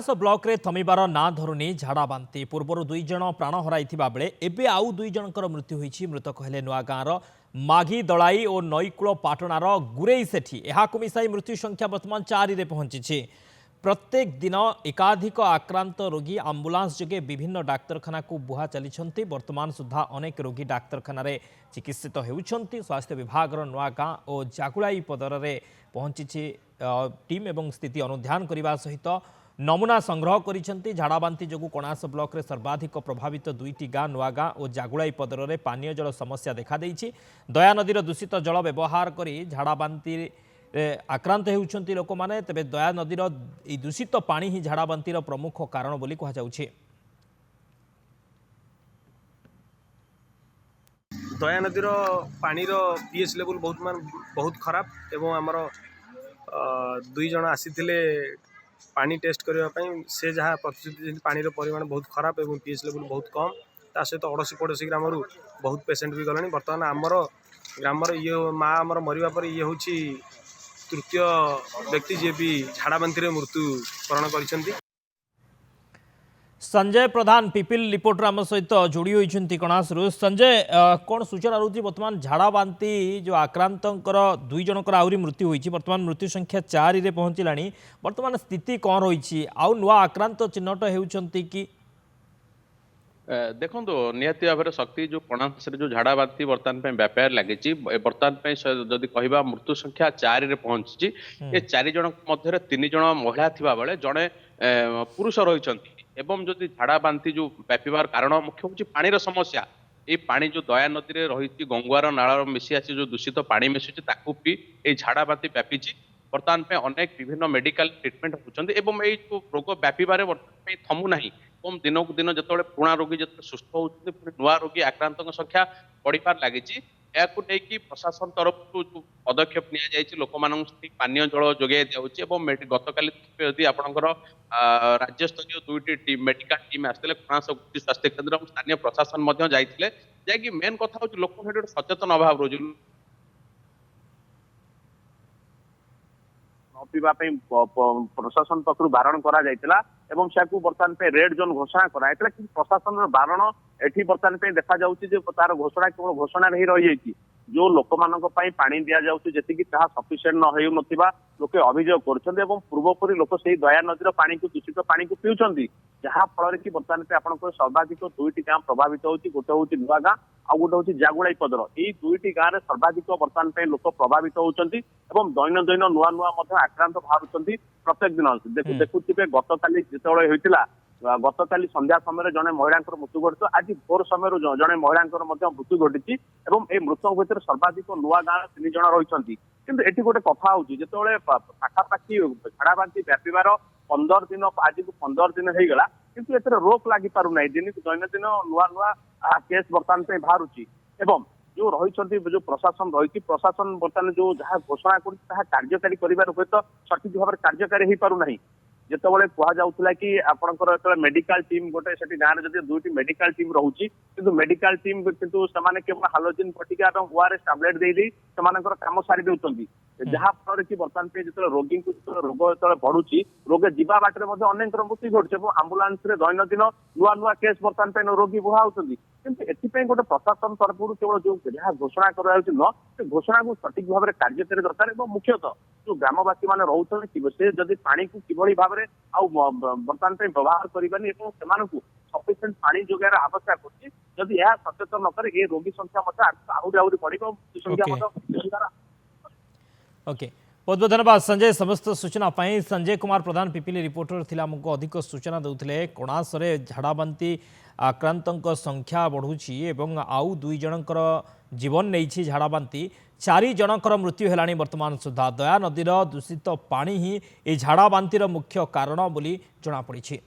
कणास block रे थमिबार ना धरुनी झाड़ा बांती पूर्वर 2 जन प्राण हराइथिबा बेले एबे आउ 2 जनकर मृत्यु होईछि। मृतक हेले नुआ गाँवर माघी दलाई और नईकूल पाटणार गुरेई सेठी। एहाकु मिसाई मृत्यु संख्या वर्तमान 4 रे पहुंची। प्रत्येक दिन एकाधिक आक्रांत रोगी आंबुलांस जोगे विभिन्न डाक्तरखाना को बुहा चली। वर्तमान सुधा अनेक रोगी डाक्तरखाना चिकित्सित होउछंती। स्वास्थ्य विभाग नुआ गाँ और जागुलाई पदर में पहुंची टीम एवं स्थिति अनुध्यान करने सहित नमूना संग्रह करिसेंती। झाड़ाबांती जोगु कणास ब्लॉक रे सर्वाधिक प्रभावित 2टी गाँ नुआगाँ और जागुलाई पदर में पानीय जल समस्या देखा देइछि। दया नदीर दूषित जल व्यवहार करी झाड़ाबांती आक्रांत होउछंती लोक माने। तेबे दया नदीर ई दूषित पानी ही झाड़ाबांतीर प्रमुख कारण बोली कहा जाउछि। दया नदीर पानी पीएच लेवल बहुत खराब एवं आमर 2 जन आसीथिले पानी टेस्ट करने से जहाँ प्रतिशत पानी परिमाण बहुत खराब एवं पीएच लेवल बहुत कम। ता सहित अड़ोशी पड़ोशी ग्राम बहुत पेसेंट भी गलानी। बर्तमान आमर ग्राम ये माँ आमर मरिबा पर ये हूँ तृतीय व्यक्ति जी भी झाड़ाबांती मृत्युवरण कर। संजय प्रधान पिपिल रिपोर्टर आम सहित जोड़ी होती कणासरू। संजय कौन सूचना रोचे बर्तमान झाड़ाबांती जो आक्रांतर 2 जनकर आहरी मृत्यु होती बर्तमान मृत्यु संख्या 4 रे पहुंचला। बर्तमान स्थिति कौन रही आउ नुआ आक्रांत चिन्हट होती कि देखो निहती भाव में शक्ति जो कणास जो झाड़ाबांती बर्तमान व्यापार लगी बर्तमान जदि कहवा मृत्यु संख्या 4 रे पहुंची। ये 4 जन मध्य 3 जन महिला थिबा बेले जड़े पुरुष रही एवं जदि झाड़ाबांती जो व्यापार कारण मुख्य हूँ पानी समस्या। ये पानी जो दया नदी में रही गंगुआर नाल मिसी आसी जो दूषित पानी मिशुची ताकू पी ये झाड़ाबांती व्यापी। बर्तमान अनेक विभिन्न मेडिकल ट्रिटमेंट होती एवं ये जो रोग व्यापार बर्तमान थमु ना। दिन को दिन जो पुराना रोगी जो सुस्थ होती नुआ रोगी आक्रांत संख्या बढ़िबार लगी। या प्रशासन तरफ जो पदक्षेप नि लोक पानीय जल जोगे दिखाई। गतकाली यदि आपंकर राज्य स्तरीय 2टी टीम मेडिकल टीम आसते कणास स्वास्थ्य केन्द्र स्थानीय प्रशासन जाकि मेन कथा हूँ लोक सचेतन अभाव रोज पीवा प्रशासन पक्ष बारण करा एवं बर्तमान रेड जोन घोषणा कराई कि प्रशासन बारण एठी बर्तमान देखा जाउछि तार घोषणा केवल घोषणा ही रही जाइछि। जो लोक मानक पानी दि जाउछि जेतिकी ताहा सफिशिएंट न होउ नथिबा लोके अभियोग करछन्ते एवं पूर्वपरि लोक सेही दया नदीर पानी को दूषित पानी को पिउछन्ती जहाँ फल कि बर्तमान आपंकर सर्वाधिक 2टी गाँ प्रभावित होती। गोटे हूँ नुआ गाँ आ गोटे हूँ जागुलाई पदर। यही 2टी गाँव में सर्वाधिक बर्तमान लोक प्रभावित होती एवं दैन नुआ नुआ आक्रांत बाहर प्रत्येक दिन देखुवे। गतकाली जिते होता गतकाली संध्या समय जड़े महिला मृत्यु घटी आज भोर समय जड़े महिला मृत्यु घटी ए मृतक भितर सर्वाधिक नुआ गाँव 3 जन रही। किंतु एटी गोटे कथा हूँ जो पाखापाखि झाड़ाबांती व्यापार 15 दिन आज को 15 दिन हो गला किंतु एथरे रोक लगी पारु नै। दिन दैनंदिन नुआ नुआ केस बर्तमान बाहर एवं जो रही जो प्रशासन रही प्रशासन बर्तमान जो जहाँ घोषणा कर कार्यकारी कर सठिक भाव में कार्यकारी हो पारु नहीं। जितेबाला कहला कि आपंकर मेडिकल टीम गोटे से गाँव में जब 2टी मेडिकल टीम रोचे किंतु मेडिकल टीम किंतु केवल हालोजिन बटिका और ओआरएस टैबलेट दे कम सारी दौरान जहाँ फल कि बर्तमान जो रोगी को रोग जो बढ़ुची रोग जीवा बाटर अनेक मृत्यु घटुचे आंबुलांस दैनंदिन नुआ नुआ केस बर्तमान रोगी बुहा होती। किंतु एथपाई गोटे प्रशासन तरफ केवल जो जहाँ घोषणा कर घोषणा को सठिक भाव में कार्यकारी दरकार और मुख्यतः जो ग्रामवासी मैंने रोचे से जदि पानी को किभली भाव में बर्तमान व्यवहार करवानी सफिशिएंट पानी जोगार आवश्यक होती। जदि यह सचेतन न करे रोगी संख्या आहरी बढ़ संख्या। ओके बहुत बहुत धन्यवाद संजय समस्त सूचना पाई। संजय कुमार प्रधान पिपिली रिपोर्टर थिला हमको अधिक सूचना देउथिले। कणास रे झाड़ाबांती आक्रांतक संख्या बढ़ुची एवं आउ 2 जनकर जीवन नहीं झाड़ाबांती 4 जनकर मृत्यु हेलानी। वर्तमान सुधा दया नदीर दूषित पानी ही ए झाड़ाबांतीर मुख्य कारण बोली जना पड़ी।